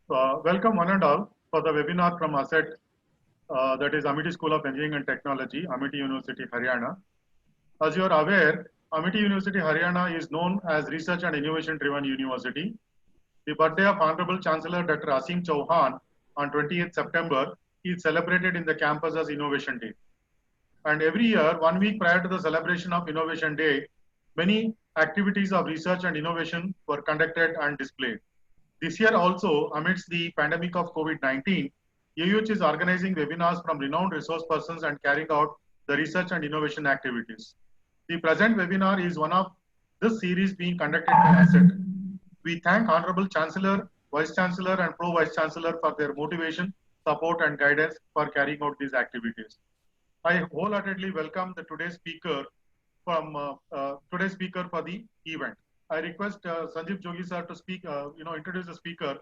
Welcome one and all for the webinar from ASSET, that is Amity School of Engineering and Technology, Amity University, Haryana. As you are aware, Amity University, Haryana is known as Research and Innovation Driven University. The birthday of Honorable Chancellor Dr. Asim Chauhan on 28th September is celebrated in the campus as Innovation Day. And every year, 1 week prior to the celebration of Innovation Day, many activities of research and innovation were conducted and displayed. This year also, amidst the pandemic of COVID-19, AUH is organizing webinars from renowned resource persons and carrying out the research and innovation activities. The present webinar is one of this series being conducted by ASSET. We thank Honorable Chancellor, Vice Chancellor and Pro Vice Chancellor for their motivation, support and guidance for carrying out these activities. I wholeheartedly welcome the today's speaker for the event. I request Sanjeev Jogi sir to speak, introduce the speaker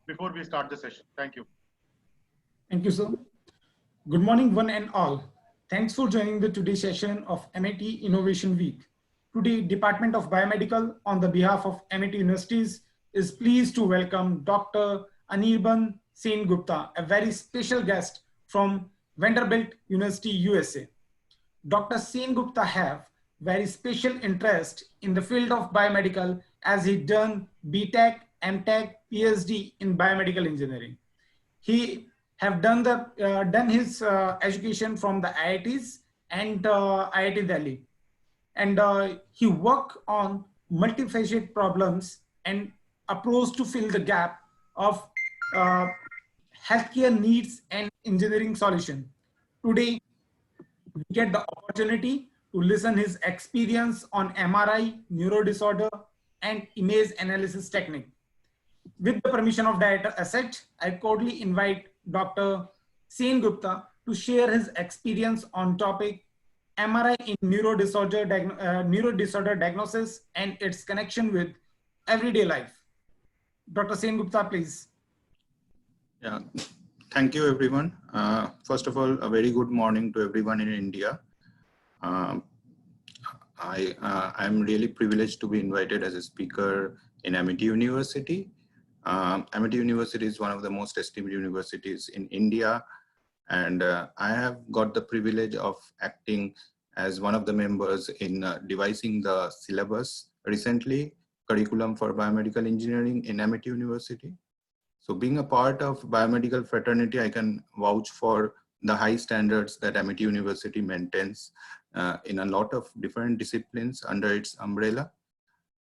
before we start the session. Thank you. Thank you, sir. Good morning, one and all. Thanks for joining the today's session of Amity Innovation Week. Today, Department of Biomedical, on the behalf of Amity Universities, is pleased to welcome Dr. Anirban Sengupta, a very special guest from Vanderbilt University, USA. Dr. Sengupta have very special interest in the field of biomedical as he done BTech, MTech, PhD in biomedical engineering. He have done his education from the IITs and IIT Delhi. And he work on multifaceted problems and approach to fill the gap of healthcare needs and engineering solution. Today, we get the opportunity to listen his experience on MRI, neuro disorder, and image analysis technique. With the permission of Director ASSET, I cordially invite Dr. Sengupta to share his experience on topic MRI in neuro disorder diagnosis and its connection with everyday life. Dr. Sengupta, please. Yeah, thank you, everyone. First of all, a very good morning to everyone in India. I'm really privileged to be invited as a speaker in Amity University. Amity University is one of the most esteemed universities in India, and I have got the privilege of acting as one of the members in devising the syllabus recently, curriculum for biomedical engineering in Amity University. So being a part of biomedical fraternity, I can vouch for the high standards that Amity University maintains in a lot of different disciplines under its umbrella.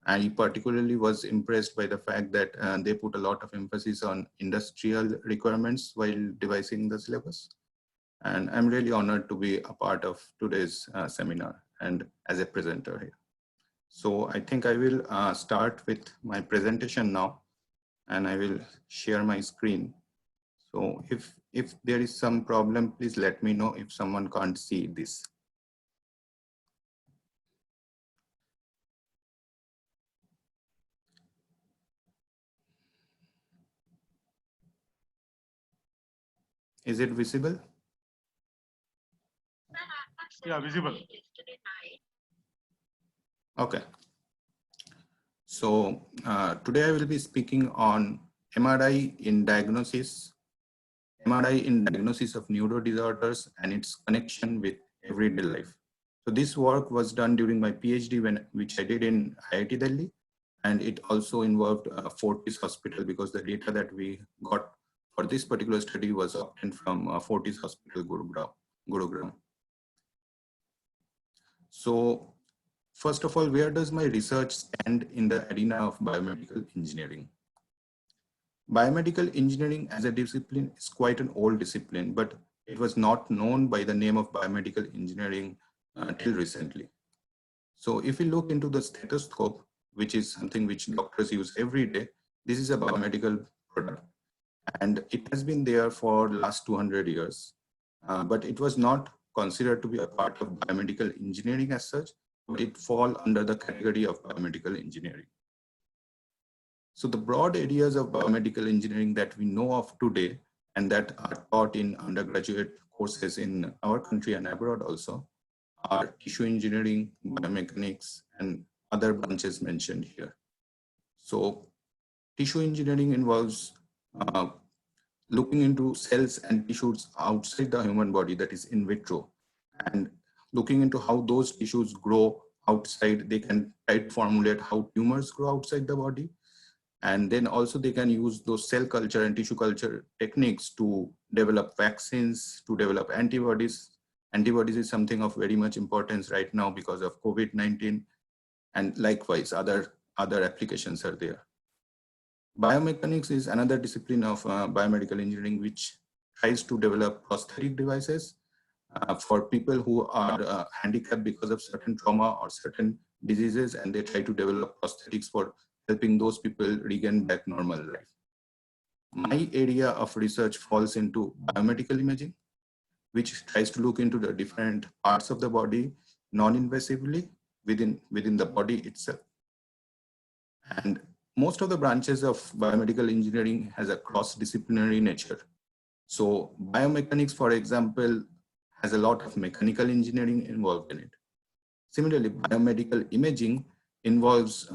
I particularly was impressed by the fact that they put a lot of emphasis on industrial requirements while devising the syllabus. And I'm really honored to be a part of today's seminar and as a presenter here. So I think I will start with my presentation now, and I will share my screen. So if there is some problem, please let me know if someone can't see this. Is it visible? Yeah, visible. Okay. So today I will be speaking on MRI in diagnosis of neuro disorders and its connection with everyday life. So this work was done during my PhD which I did in IIT Delhi, and it also involved Fortis Hospital because the data that we got for this particular study was obtained from Fortis Hospital, Gurugram. So first of all, where does my research stand in the arena of biomedical engineering? Biomedical engineering as a discipline is quite an old discipline, but it was not known by the name of biomedical engineering till recently. So if we look into the stethoscope, which is something which doctors use every day, this is a biomedical product. And it has been there for the last 200 years, but it was not considered to be a part of biomedical engineering as such, but it falls under the category of biomedical engineering. So the broad areas of biomedical engineering that we know of today and that are taught in undergraduate courses in our country and abroad also are tissue engineering, biomechanics, and other branches mentioned here. So tissue engineering involves looking into cells and tissues outside the human body, that is in vitro, and looking into how those tissues grow outside. They can try to formulate how tumors grow outside the body. And then also they can use those cell culture and tissue culture techniques to develop vaccines, to develop antibodies. Antibodies is something of very much importance right now because of COVID-19, and likewise other applications are there. Biomechanics is another discipline of biomedical engineering which tries to develop prosthetic devices for people who are handicapped because of certain trauma or certain diseases, and they try to develop prosthetics for helping those people regain back normal life. My area of research falls into biomedical imaging, which tries to look into the different parts of the body non-invasively within the body itself. And most of the branches of biomedical engineering has a cross-disciplinary nature. So biomechanics, for example, has a lot of mechanical engineering involved in it. Similarly, biomedical imaging involves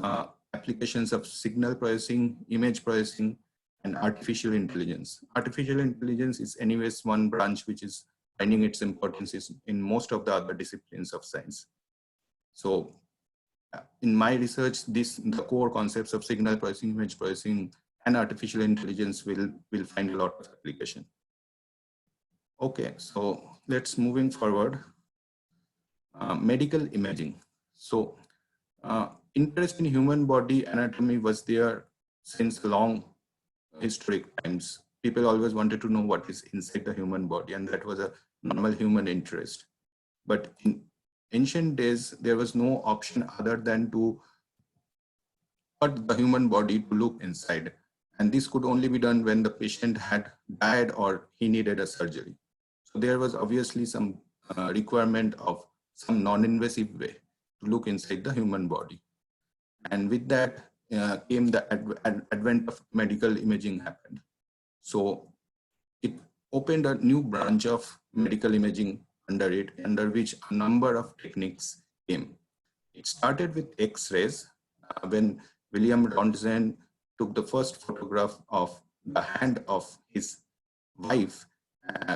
applications of signal processing, image processing, and artificial intelligence. Artificial intelligence is anyways one branch which is finding its importance in most of the other disciplines of science. So in my research, the core concepts of signal processing, image processing, and artificial intelligence will find a lot of application. Okay, so let's moving forward. Medical imaging. So interest in human body anatomy was there since long historic times. People always wanted to know what is inside the human body, and that was a normal human interest. But in ancient days, there was no option other than to cut the human body to look inside. And this could only be done when the patient had died or he needed a surgery. So there was obviously some requirement of some non-invasive way to look inside the human body. And with that came the advent of medical imaging happened. So it opened a new branch of medical imaging under which a number of techniques came. It started with X-rays when William Röntgen took the first photograph of the hand of his wife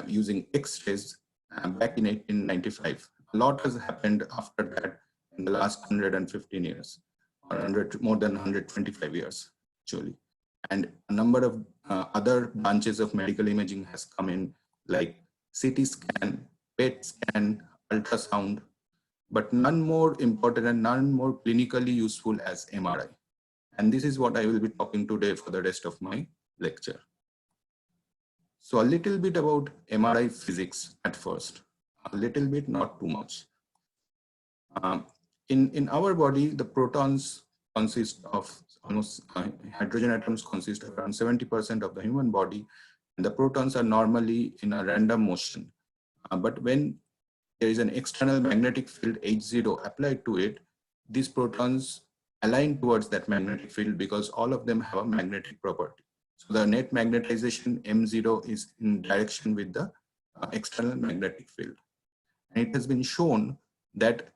using X-rays back in 1895. A lot has happened after that in the last 115 years, or more than 125 years, actually. And a number of other branches of medical imaging has come in, like CT scan, PET scan, ultrasound, but none more important and none more clinically useful as MRI. And this is what I will be talking today for the rest of my lecture. So a little bit about MRI physics at first, a little bit, not too much. In our body, the protons consist of almost hydrogen atoms consist of around 70% of the human body, and the protons are normally in a random motion. But when there is an external magnetic field H0 applied to it, these protons align towards that magnetic field because all of them have a magnetic property. So the net magnetization M0 is in direction with the external magnetic field. And it has been shown that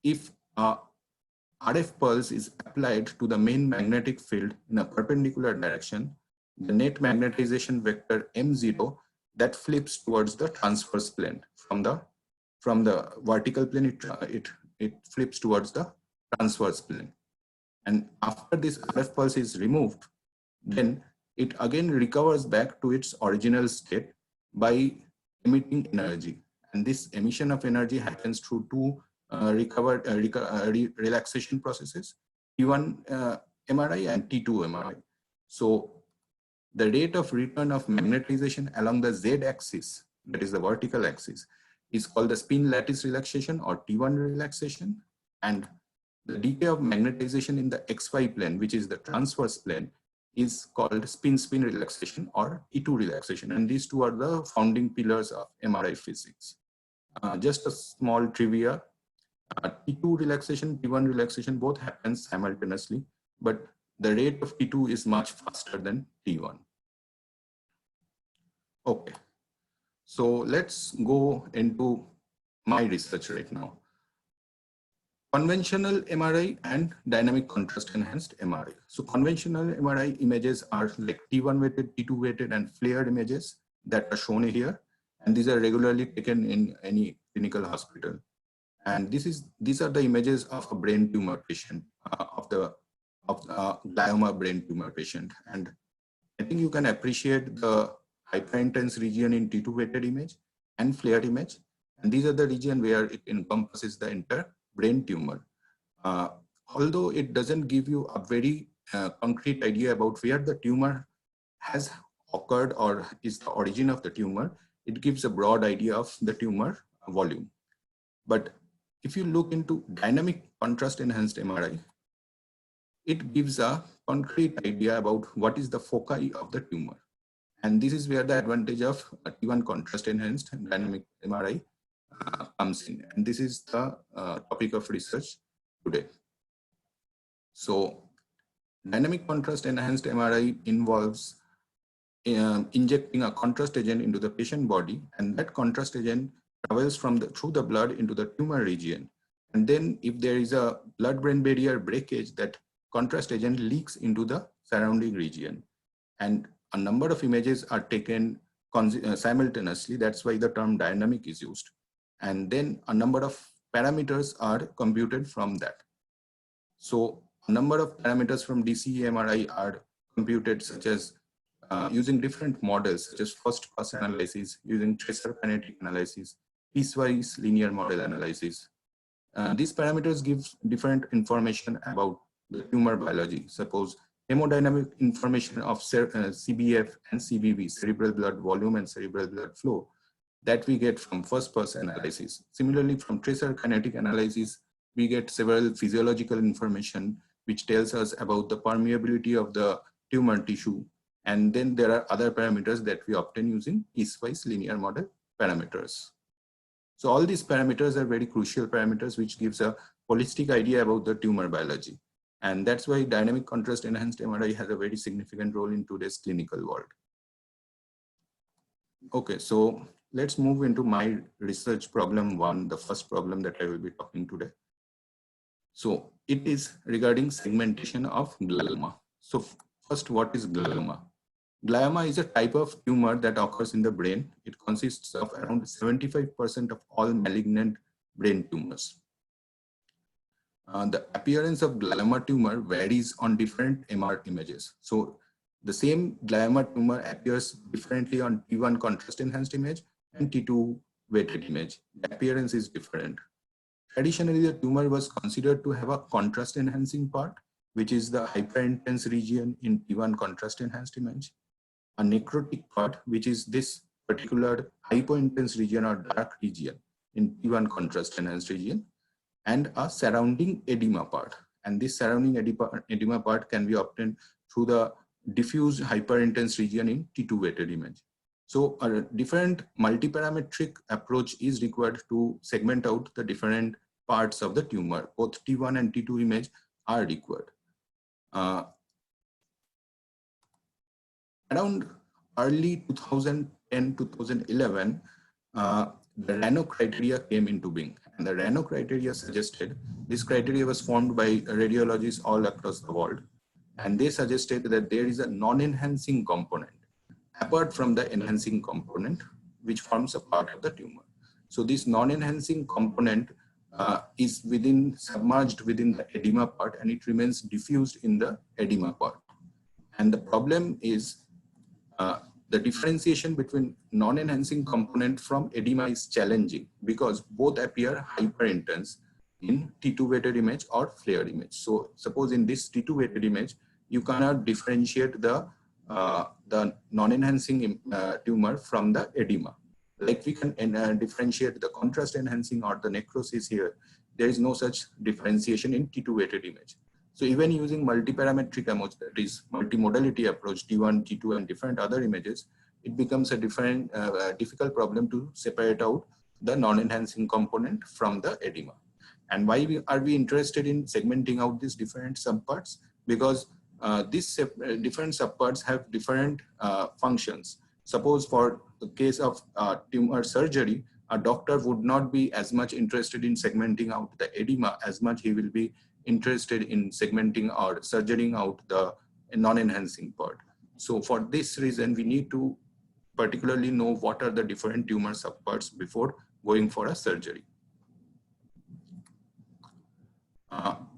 if RF pulse is applied to the main magnetic field in a perpendicular direction, the net magnetization vector M0 that flips towards the transverse plane. From the vertical plane, it flips towards the transverse plane. And after this RF pulse is removed, then it again recovers back to its original state by emitting energy. And this emission of energy happens through two relaxation processes, T1 MRI and T2 MRI. So the rate of return of magnetization along the Z-axis, that is the vertical axis, is called the spin lattice relaxation or T1 relaxation. And the decay of magnetization in the XY plane, which is the transverse plane, is called spin-spin relaxation or T2 relaxation. And these two are the founding pillars of MRI physics. Just a small trivia, T2 relaxation, T1 relaxation, both happen simultaneously, but the rate of T2 is much faster than T1. Okay, so let's go into my research right now. conventional MRI and dynamic contrast enhanced MRI. So conventional MRI images are like T1 weighted, T2 weighted, and flared images that are shown here. And these are regularly taken in any clinical hospital. And these are the images of a brain tumor patient, of glioma brain tumor patient. And I think you can appreciate the hyperintense region in T2 weighted image and flared image. And these are the region where it encompasses the entire brain tumor. Although it doesn't give you a very concrete idea about where the tumor has occurred or is the origin of the tumor, it gives a broad idea of the tumor volume. But if you look into dynamic contrast enhanced MRI, it gives a concrete idea about what is the foci of the tumor. And this is where the advantage of T1 contrast enhanced dynamic MRI comes in. And this is the topic of research today. So dynamic contrast enhanced MRI involves injecting a contrast agent into the patient body, and that contrast agent travels through the blood into the tumor region. And then if there is a blood-brain barrier breakage, that contrast agent leaks into the surrounding region. And a number of images are taken simultaneously. That's why the term dynamic is used. And then a number of parameters are computed from that. So a number of parameters from DCE MRI are computed, such as using different models, such as first pass analysis, using tracer kinetic analysis, piecewise linear model analysis. These parameters give different information about the tumor biology. Suppose hemodynamic information of CBF and CBV, cerebral blood volume and cerebral blood flow, that we get from first pass analysis. Similarly, from tracer kinetic analysis, we get several physiological information which tells us about the permeability of the tumor tissue. And then there are other parameters that we obtain using piecewise linear model parameters. So all these parameters are very crucial parameters which gives a holistic idea about the tumor biology. And that's why dynamic contrast enhanced MRI has a very significant role in today's clinical world. Okay, so let's move into my research problem one, the first problem that I will be talking today. So it is regarding segmentation of glioma. So first, what is glioma? Glioma is a type of tumor that occurs in the brain. It consists of around 75% of all malignant brain tumors. The appearance of glioma tumor varies on different MR images. So the same glioma tumor appears differently on T1 contrast enhanced image and T2 weighted image. The appearance is different. Traditionally, the tumor was considered to have a contrast enhancing part, which is the hyperintense region in T1 contrast enhanced image, a necrotic part, which is this particular hypointense region or dark region in T1 contrast enhanced region, and a surrounding edema part. And this surrounding edema part can be obtained through the diffuse hyperintense region in T2 weighted image. So a different multiparametric approach is required to segment out the different parts of the tumor. Both T1 and T2 image are required. Around early 2010-2011, the RANO criteria came into being. And the RANO criteria suggested, this criteria was formed by radiologists all across the world. And they suggested that there is a non-enhancing component apart from the enhancing component, which forms a part of the tumor. So this non-enhancing component is submerged within the edema part, and it remains diffused in the edema part. And the problem is the differentiation between non-enhancing component from edema is challenging because both appear hyperintense in T2 weighted image or flared image. So suppose in this T2 weighted image, you cannot differentiate the non-enhancing tumor from the edema. Like we can differentiate the contrast enhancing or the necrosis here. There is no such differentiation in T2 weighted image. So even using multiparametric approach, that is multimodality approach, T1, T2, and different other images, it becomes a difficult problem to separate out the non-enhancing component from the edema. And why are we interested in segmenting out these different subparts? Because these different subparts have different functions. Suppose for the case of tumor surgery, a doctor would not be as much interested in segmenting out the edema as much he will be interested in segmenting or surgerying out the non-enhancing part. So for this reason, we need to particularly know what are the different tumor subparts before going for a surgery.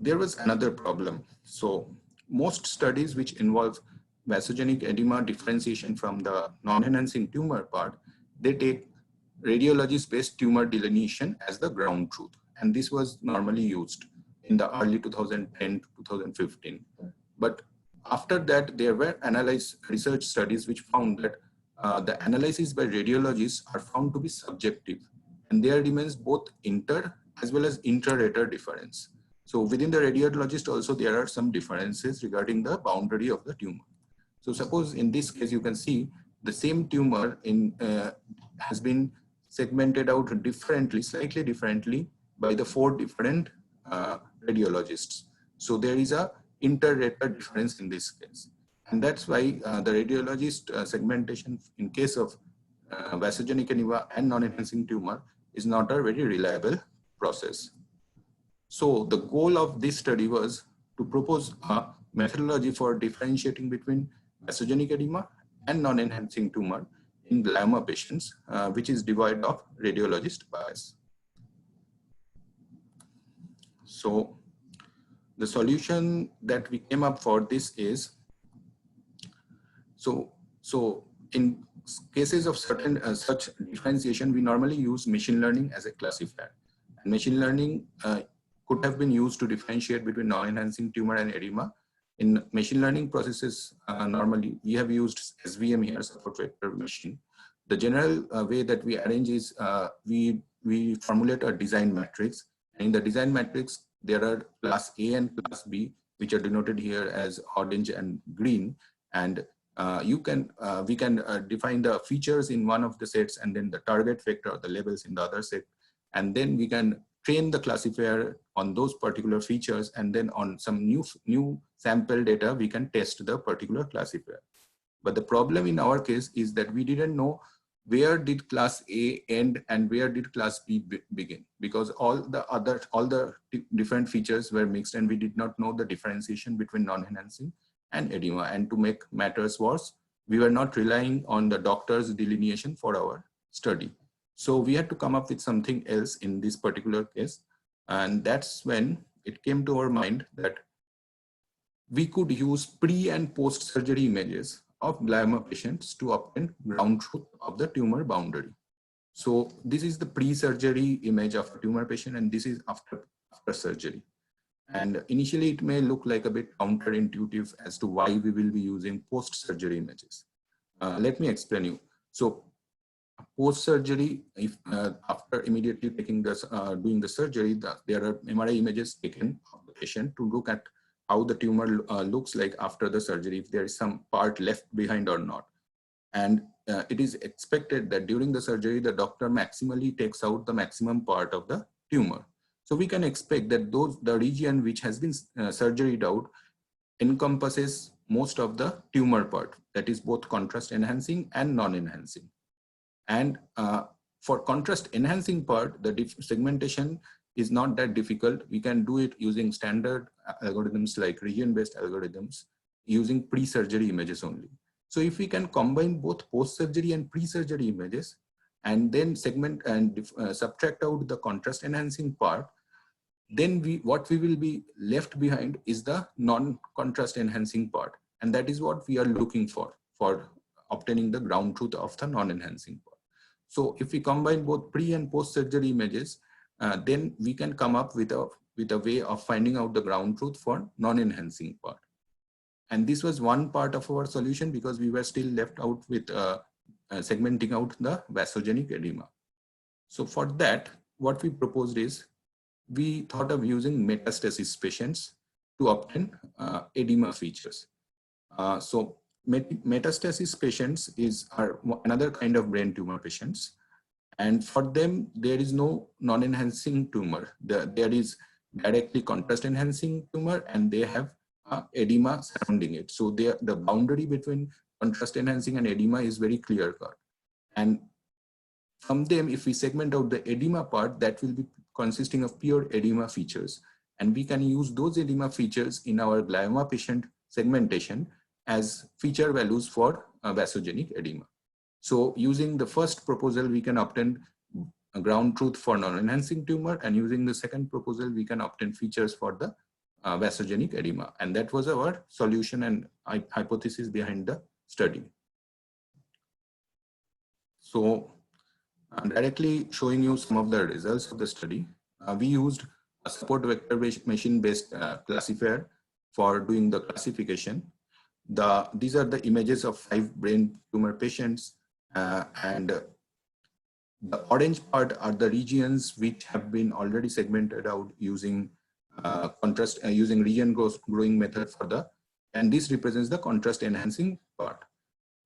There was another problem. So most studies which involve vasogenic edema differentiation from the non-enhancing tumor part, they take radiologist-based tumor delineation as the ground truth. And this was normally used in the early 2010 to 2015. But after that, there were research studies which found that the analysis by radiologists are found to be subjective. And there remains both inter as well as intra-rater difference. So within the radiologist also, there are some differences regarding the boundary of the tumor. So suppose in this case, you can see the same tumor has been segmented out differently, slightly differently by the 4 different radiologists. So there is a inter-rater difference in this case. And that's why the radiologist segmentation in case of vasogenic edema and non-enhancing tumor is not a very reliable process. So the goal of this study was to propose a methodology for differentiating between vasogenic edema and non-enhancing tumor in glioma patients, which is devoid of radiologist bias. So the solution that we came up for this is, so in cases of certain such differentiation, we normally use machine learning as a classifier. And machine learning could have been used to differentiate between non-enhancing tumor and edema. In machine learning processes, normally we have used SVM here, support vector machine. The general way that we arrange is we formulate a design matrix. And in the design matrix, there are class A and class B, which are denoted here as orange and green. And we can define the features in one of the sets and then the target vector or the labels in the other set. And then we can train the classifier on those particular features, and then on some new sample data, we can test the particular classifier. But the problem in our case is that we didn't know where did class A end and where did class B begin, because all the different features were mixed and we did not know the differentiation between non-enhancing and edema. And to make matters worse, we were not relying on the doctor's delineation for our study. So we had to come up with something else in this particular case. And that's when it came to our mind that we could use pre and post surgery images of glioma patients to obtain ground truth of the tumor boundary. So this is the pre-surgery image of a tumor patient, and this is after surgery. And initially it may look like a bit counterintuitive as to why we will be using post-surgery images. Let me explain you. So post-surgery, if after immediately taking this, doing the surgery, there are MRI images taken of the patient to look at how the tumor looks like after the surgery, if there is some part left behind or not. And it is expected that during the surgery, the doctor maximally takes out the maximum part of the tumor. So we can expect that the region which has been surgeried out encompasses most of the tumor part, that is both contrast enhancing and non-enhancing. And for contrast enhancing part, the segmentation is not that difficult. We can do it using standard algorithms like region-based algorithms using pre-surgery images only. So if we can combine both post-surgery and pre-surgery images and then segment and subtract out the contrast enhancing part, then what we will be left behind is the non-contrast enhancing part. And that is what we are looking for obtaining the ground truth of the non-enhancing part. So if we combine both pre and post-surgery images, then we can come up with a way of finding out the ground truth for non-enhancing part. And this was one part of our solution because we were still left out with segmenting out the vasogenic edema. So for that, what we proposed is we thought of using metastasis patients to obtain edema features. So metastasis patients are another kind of brain tumor patients. And for them, there is no non-enhancing tumor. There is directly contrast enhancing tumor and they have edema surrounding it. So the boundary between contrast enhancing and edema is very clear cut. And from them, if we segment out the edema part, that will be consisting of pure edema features. And we can use those edema features in our glioma patient segmentation as feature values for vasogenic edema. So using the first proposal, we can obtain a ground truth for non-enhancing tumor, and using the second proposal, we can obtain features for the vasogenic edema. And that was our solution and hypothesis behind the study. So directly showing you some of the results of the study, we used a support vector machine-based classifier for doing the classification. These are the images of 5 brain tumor patients, and the orange part are the regions which have been already segmented out using contrast, using region growing method for the, and this represents the contrast enhancing part.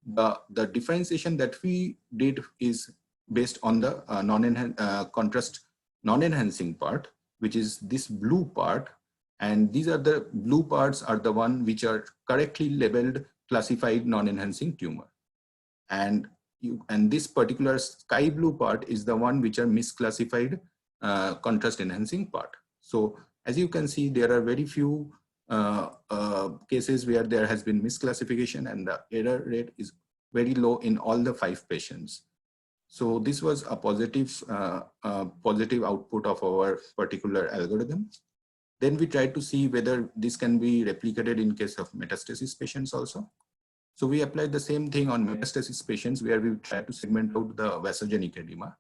The differentiation that we did is based on the contrast non-enhancing part, which is this blue part, and these are the blue parts are the one which are correctly labeled classified non-enhancing tumor, and this particular sky blue part is the one which are misclassified contrast enhancing part. So as you can see, there are very few cases where there has been misclassification, and the error rate is very low in all the 5 patients. So this was a positive output of our particular algorithm. Then we tried to see whether this can be replicated in case of metastasis patients also. So we applied the same thing on metastasis patients, where we tried to segment out the vasogenic edema,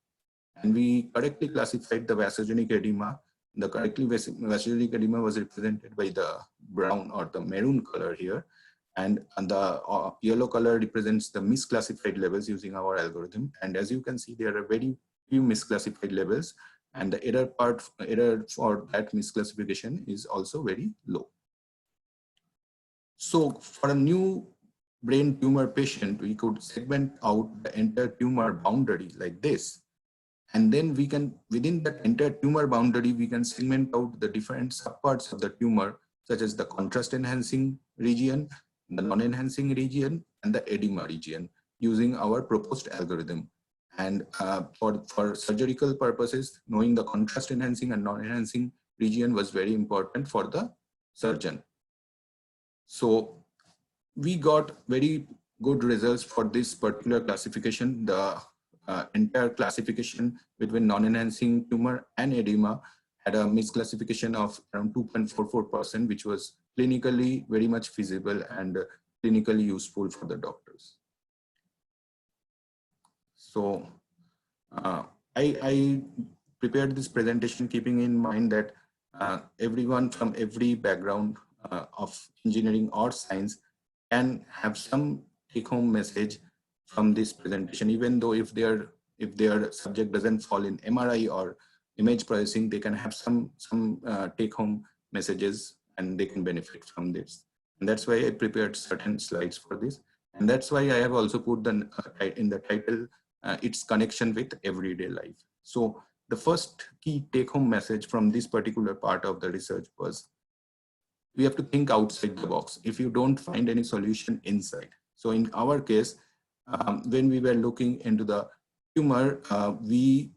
and we correctly classified the vasogenic edema. The correctly vasogenic edema was represented by the brown or the maroon color here, and the yellow color represents the misclassified levels using our algorithm. And as you can see, there are very few misclassified levels, and the error for that misclassification is also very low. So for a new brain tumor patient, we could segment out the entire tumor boundary like this. And then we can, within that entire tumor boundary, we can segment out the different subparts of the tumor, such as the contrast enhancing region, the non-enhancing region, and the edema region, using our proposed algorithm. And for surgical purposes, knowing the contrast enhancing and non-enhancing region was very important for the surgeon. So we got very good results for this particular classification. The entire classification between non-enhancing tumor and edema had a misclassification of around 2.44%, which was clinically very much feasible and clinically useful for the doctors. So I prepared this presentation keeping in mind that everyone from every background of engineering or science can have some take-home message from this presentation, even though if their subject doesn't fall in MRI or image processing, they can have some take-home messages and they can benefit from this. And that's why I prepared certain slides for this. And that's why I have also put in the title, its connection with everyday life. So the first key take-home message from this particular part of the research was, we have to think outside the box if you don't find any solution inside. So in our case, when we were looking into the tumor, we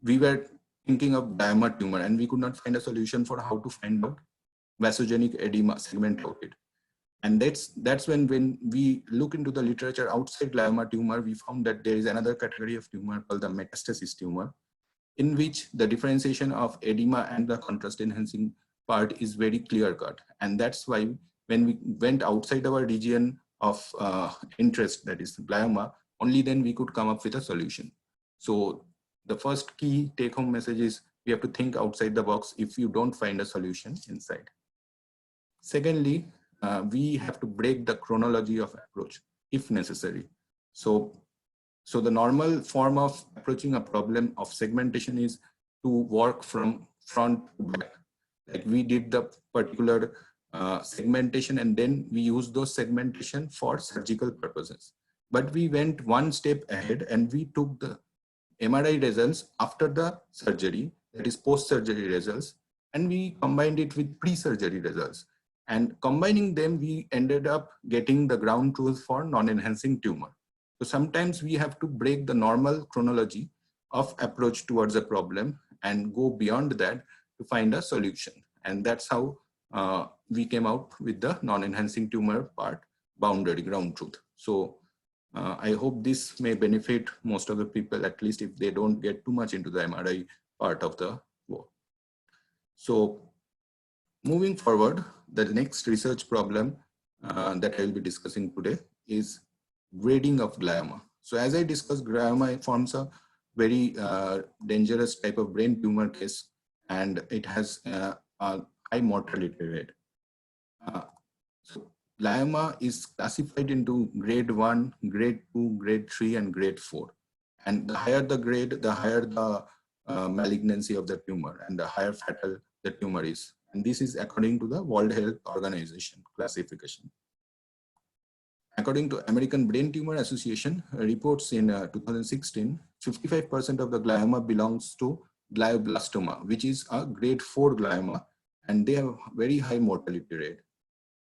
were thinking of glioma tumor, and we could not find a solution for how to find out vasogenic edema, segment out it. And that's when we look into the literature outside glioma tumor, we found that there is another category of tumor called the metastasis tumor, in which the differentiation of edema and the contrast enhancing part is very clear cut. And that's why when we went outside our region of interest, that is glioma, only then we could come up with a solution. So the first key take home message is, we have to think outside the box if you don't find a solution inside. Secondly, we have to break the chronology of approach if necessary. So the normal form of approaching a problem of segmentation is to work from front to back. Like we did the particular segmentation, and then we use those segmentation for surgical purposes. But we went one step ahead and we took the MRI results after the surgery, that is post-surgery results, and we combined it with pre-surgery results. And combining them, we ended up getting the ground truth for non-enhancing tumor. So sometimes we have to break the normal chronology of approach towards a problem and go beyond that to find a solution. And that's how we came out with the non-enhancing tumor part, boundary ground truth. So I hope this may benefit most of the people, at least if they don't get too much into the MRI part of the work. So moving forward, the next research problem that I will be discussing today is grading of glioma. So as I discussed, glioma forms a very dangerous type of brain tumor case, and it has a high mortality rate. So glioma is classified into grade 1, grade 2, grade 3, and grade 4. And the higher the grade, the higher the malignancy of the tumor and the higher fatal the tumor is. And this is according to the World Health Organization classification. According to American Brain Tumor Association reports in 2016, 55% of the glioma belongs to glioblastoma, which is a grade 4 glioma, and they have very high mortality rate.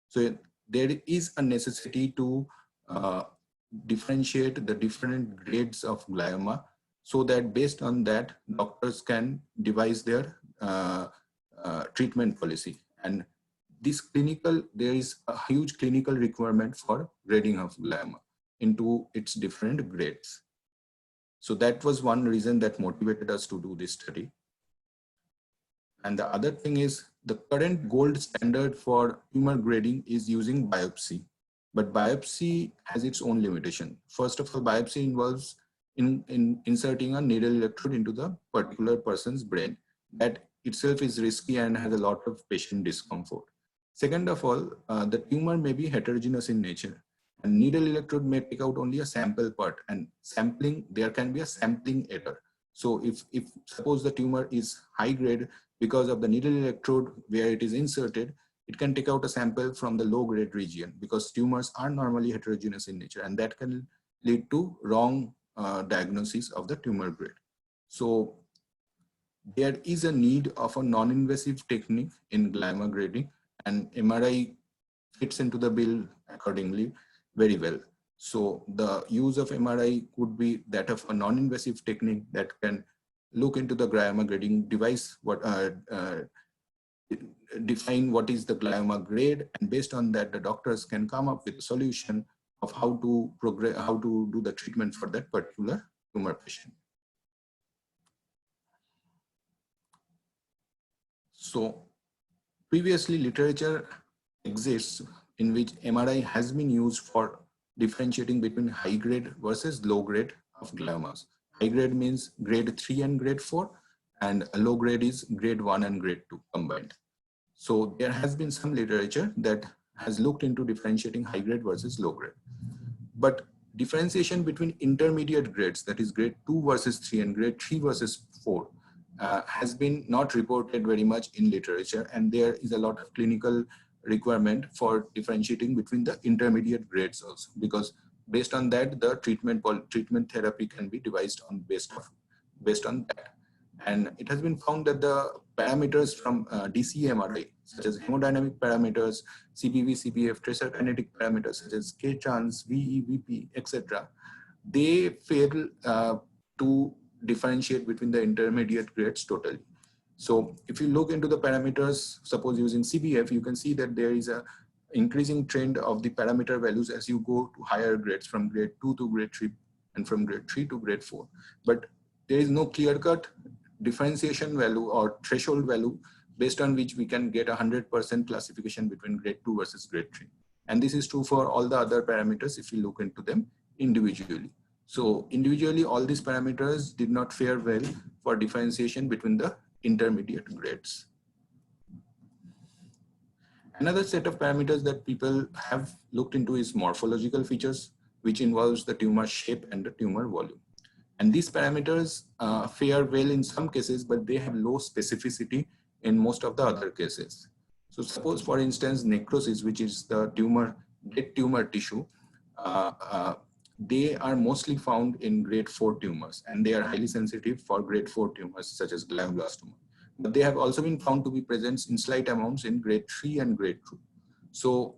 So there is a necessity to differentiate the different grades of glioma so that based on that, doctors can devise their treatment policy. And this there is a huge clinical requirement for grading of glioma into its different grades. So that was one reason that motivated us to do this study. And the other thing is the current gold standard for tumor grading is using biopsy. But biopsy has its own limitation. First of all, biopsy involves inserting a needle electrode into the particular person's brain. That itself is risky and has a lot of patient discomfort. Second of all, the tumor may be heterogeneous in nature, and needle electrode may take out only a sample part, and sampling, there can be a sampling error. So if suppose the tumor is high grade, because of the needle electrode where it is inserted, it can take out a sample from the low grade region, because tumors are normally heterogeneous in nature, and that can lead to wrong diagnosis of the tumor grade. So there is a need of a non-invasive technique in glioma grading, and MRI fits into the bill accordingly very well. So the use of MRI could be that of a non-invasive technique that can look into the glioma grading device, define what is the glioma grade, and based on that, the doctors can come up with a solution of how to progress, how to do the treatment for that particular tumor patient. So previously, literature exists in which MRI has been used for differentiating between high grade versus low grade of gliomas. High grade means grade 3 and grade 4, and a low grade is grade 1 and grade 2 combined. So there has been some literature that has looked into differentiating high grade versus low grade. But differentiation between intermediate grades, that is grade 2 versus 3 and grade 3 versus 4, has been not reported very much in literature, and there is a lot of clinical requirement for differentiating between the intermediate grades also, because based on that, the treatment therapy can be devised on based on that. And it has been found that the parameters from DC MRI, such as hemodynamic parameters, CPV, CPF, tracer kinetic parameters such as K-trans, VE, VP, etc., they fail to differentiate between the intermediate grades totally. So if you look into the parameters, suppose using CPF, you can see that there is a increasing trend of the parameter values as you go to higher grades from grade 2 to grade 3 and from grade 3 to grade 4. But there is no clear-cut differentiation value or threshold value based on which we can get 100% classification between grade 2 versus grade 3. And this is true for all the other parameters if you look into them individually. So individually, all these parameters did not fare well for differentiation between the intermediate grades. Another set of parameters that people have looked into is morphological features, which involves the tumor shape and the tumor volume. And these parameters fare well in some cases, but they have low specificity in most of the other cases. So suppose, for instance, necrosis, which is the dead tumor tissue, they are mostly found in grade 4 tumors, and they are highly sensitive for grade 4 tumors such as glioblastoma. But they have also been found to be present in slight amounts in grade 3 and grade 2. So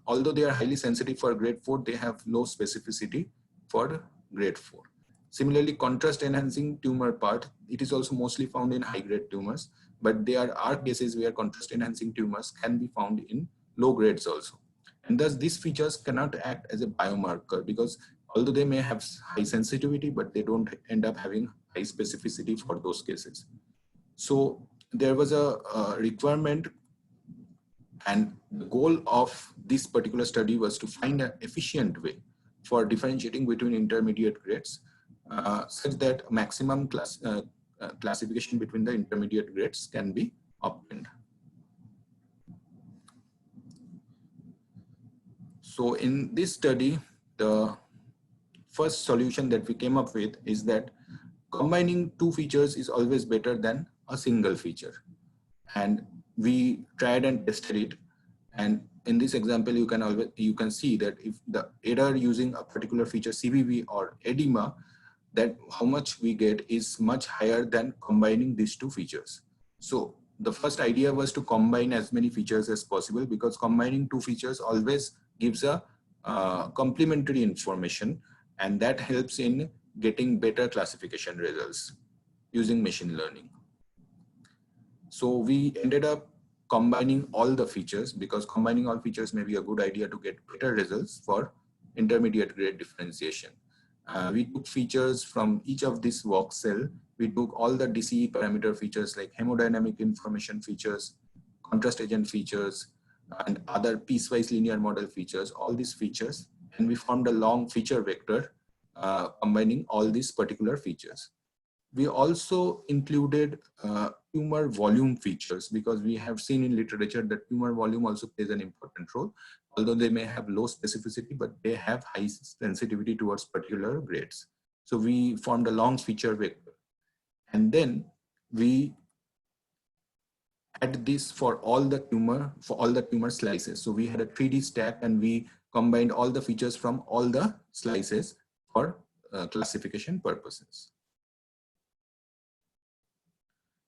although they are highly sensitive for grade 4, they have low specificity for grade 4. Similarly, contrast enhancing tumor part, it is also mostly found in high grade tumors, but there are cases where contrast enhancing tumors can be found in low grades also. And thus these features cannot act as a biomarker because although they may have high sensitivity, but they don't end up having high specificity for those cases. So there was a requirement, and the goal of this particular study was to find an efficient way for differentiating between intermediate grades such that maximum classification between the intermediate grades can be obtained. So in this study, the first solution that we came up with is that combining two features is always better than a single feature. And we tried and tested it. And in this example, you can see that if the error using a particular feature CVV or edema, that how much we get is much higher than combining these two features. So the first idea was to combine as many features as possible, because combining two features always gives a complementary information, and that helps in getting better classification results using machine learning. So we ended up combining all the features, because combining all features may be a good idea to get better results for intermediate grade differentiation. We took features from each of these voxel. We took all the DCE parameter features like hemodynamic information features, contrast agent features, and other piecewise linear model features, all these features, and we formed a long feature vector combining all these particular features. We also included tumor volume features, because we have seen in literature that tumor volume also plays an important role, although they may have low specificity, but they have high sensitivity towards particular grades. So we formed a long feature vector. And then we had this for all the tumor slices. So we had a 3D stack, and we combined all the features from all the slices for classification purposes.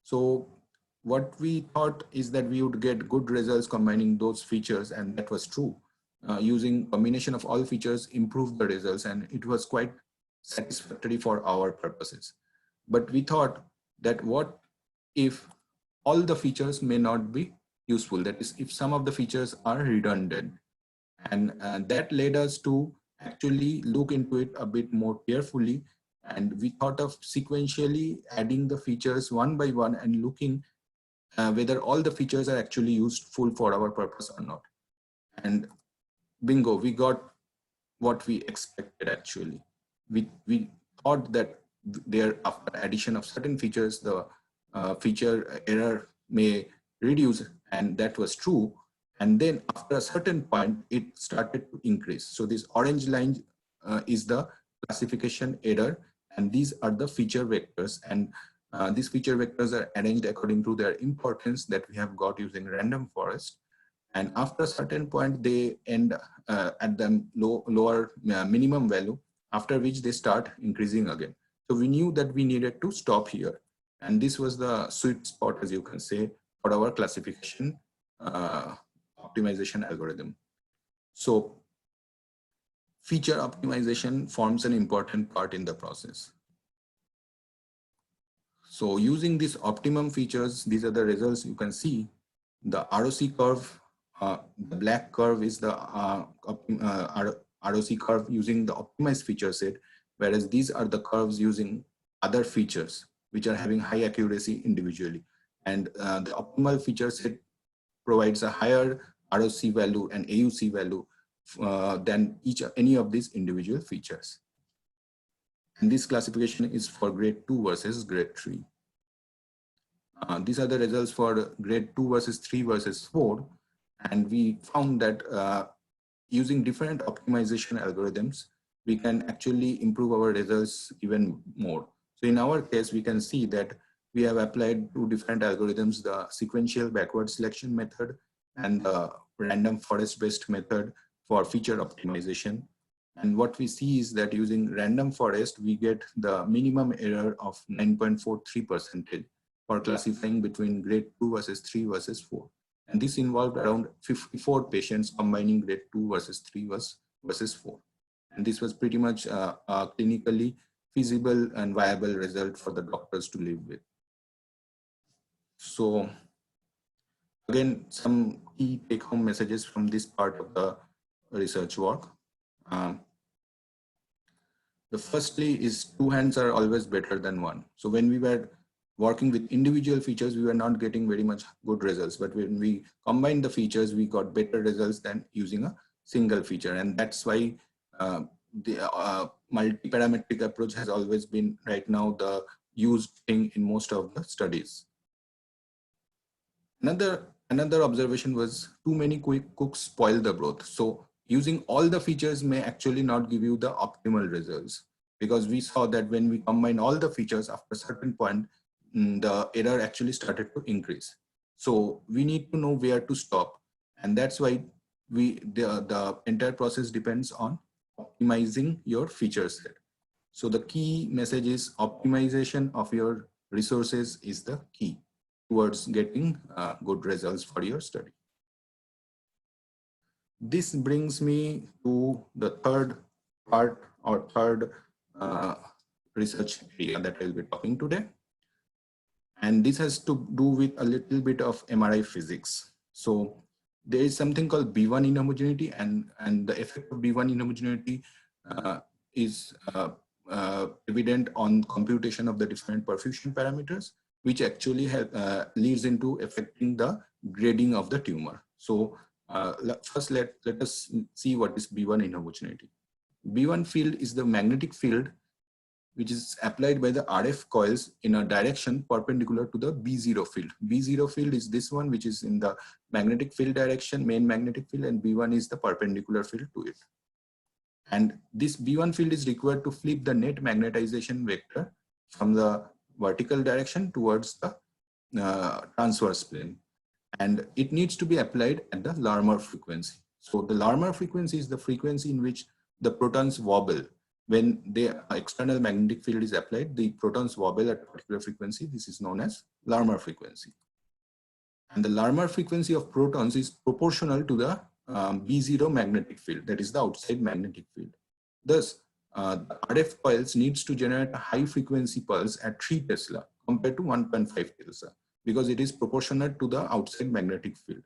So what we thought is that we would get good results combining those features, and that was true. Using combination of all features improved the results, and it was quite satisfactory for our purposes. But we thought that what if all the features may not be useful? That is, if some of the features are redundant. And that led us to actually look into it a bit more carefully. And we thought of sequentially adding the features one by one and looking whether all the features are actually useful for our purpose or not. And bingo, we got what we expected actually. We thought that there, after addition of certain features, the feature error may reduce, and that was true. And then after a certain point, it started to increase. So this orange line is the classification error, and these are the feature vectors. And these feature vectors are arranged according to their importance that we have got using random forest. And after a certain point, they end at the lower minimum value, after which they start increasing again. So we knew that we needed to stop here. And this was the sweet spot, as you can say, for our classification optimization algorithm. So feature optimization forms an important part in the process. So using these optimum features, these are the results you can see. The ROC curve, the black curve is the ROC curve using the optimized feature set, whereas these are the curves using other features which are having high accuracy individually. And the optimal feature set provides a higher ROC value and AUC value than any of these individual features. And this classification is for grade 2 versus grade 3. These are the results for grade 2 versus 3 versus 4. And we found that using different optimization algorithms, we can actually improve our results even more. So in our case, we can see that we have applied two different algorithms, the sequential backward selection method and the random forest-based method for feature optimization. And what we see is that using random forest, we get the minimum error of 9.43% for classifying between grade 2 versus 3 versus 4. And this involved around 54 patients combining grade 2 versus 3 versus 4. And this was pretty much a clinically feasible and viable result for the doctors to live with. So again, some key take-home messages from this part of the research work. The firstly is 2 hands are always better than 1. So when we were working with individual features, we were not getting very much good results. But when we combined the features, we got better results than using a single feature. And that's why the multi-parametric approach has always been right now the used thing in most of the studies. Another observation was too many quick cooks spoil the broth. So using all the features may actually not give you the optimal results, because we saw that when we combine all the features after a certain point, the error actually started to increase. So we need to know where to stop. And that's why the entire process depends on optimizing your feature set. So the key message is optimization of your resources is the key towards getting good results for your study. This brings me to the third part or third research area that I'll be talking today. And this has to do with a little bit of MRI physics. So there is something called B1 inhomogeneity, and the effect of B1 inhomogeneity is evident on computation of the different perfusion parameters, which actually leads into affecting the grading of the tumor. So first let us see what is B1 inhomogeneity. B1 field is the magnetic field which is applied by the RF coils in a direction perpendicular to the B0 field. B0 field is this one, which is in the magnetic field direction, main magnetic field, and B1 is the perpendicular field to it. And this B1 field is required to flip the net magnetization vector from the vertical direction towards the transverse plane. And it needs to be applied at the Larmor frequency. So the Larmor frequency is the frequency in which the protons wobble. When the external magnetic field is applied, the protons wobble at a particular frequency. This is known as Larmor frequency. And the Larmor frequency of protons is proportional to the B0 magnetic field, that is the outside magnetic field. Thus, the RF coils needs to generate a high frequency pulse at 3 Tesla compared to 1.5 Tesla, because it is proportional to the outside magnetic field.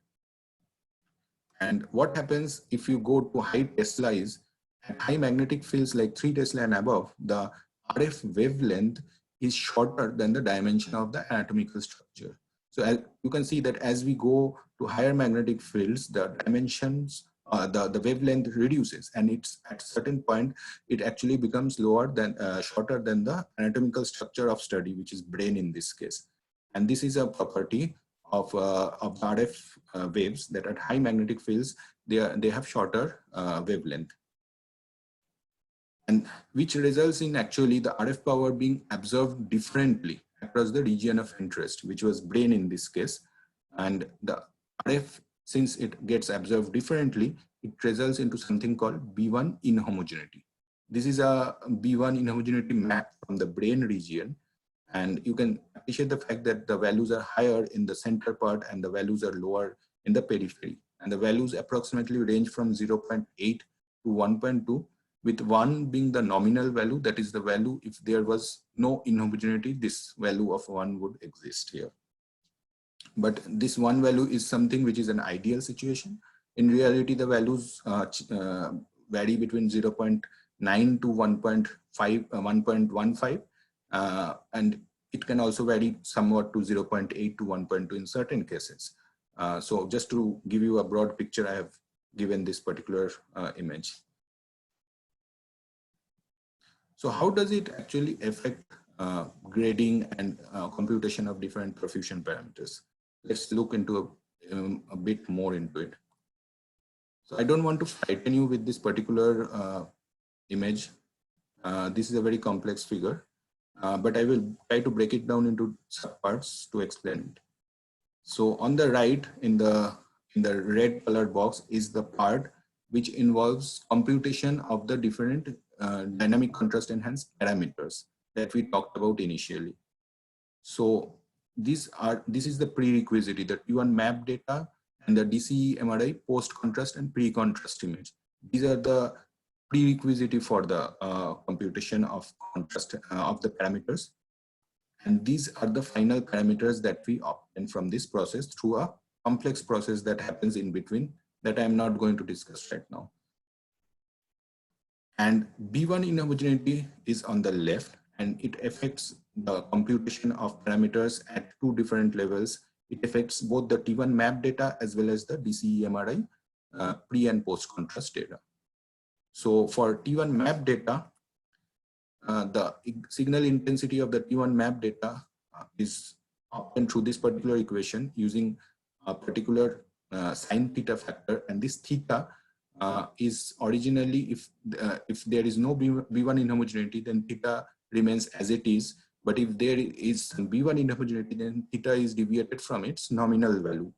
And what happens if you go to high Tesla is, at high magnetic fields like 3 Tesla and above, the RF wavelength is shorter than the dimension of the anatomical structure. So as you can see that as we go to higher magnetic fields, the dimensions, the wavelength reduces, and it's at a certain point, it actually becomes lower than, shorter than the anatomical structure of study, which is brain in this case. And this is a property of RF waves, that at high magnetic fields, they have shorter wavelength. And which results in actually the RF power being absorbed differently across the region of interest, which was brain in this case. And the RF, since it gets absorbed differently, it results into something called B1 inhomogeneity. This is a B1 inhomogeneity map from the brain region. And you can appreciate the fact that the values are higher in the center part and the values are lower in the periphery. And the values approximately range from 0.8 to 1.2. With 1 being the nominal value, that is the value if there was no inhomogeneity, this value of 1 would exist here. But this 1 value is something which is an ideal situation. In reality, the values vary between 0.9 to 1.15, and it can also vary somewhat to 0.8 to 1.2 in certain cases. So just to give you a broad picture, I have given this particular image. So how does it actually affect grading and computation of different perfusion parameters? Let's look into a bit more into it. So I don't want to frighten you with this particular image. This is a very complex figure, but I will try to break it down into subparts to explain it. So on the right in the red colored box is the part which involves computation of the different dynamic contrast enhanced parameters that we talked about initially. So this is the prerequisite, the T1 map data and the DCE MRI post contrast and pre contrast image. These are the prerequisite for the computation of contrast of the parameters. And these are the final parameters that we obtain from this process through a complex process that happens in between that I'm not going to discuss right now. And B1 inhomogeneity is on the left, and it affects the computation of parameters at two different levels. It affects both the T1 map data as well as the DCE MRI pre and post contrast data. So for T1 map data, the signal intensity of the T1 map data is obtained through this particular equation using a particular sin theta factor, and this theta is originally, if there is no B1 inhomogeneity, then theta remains as it is. But if there is B1 inhomogeneity, then theta is deviated from its nominal value.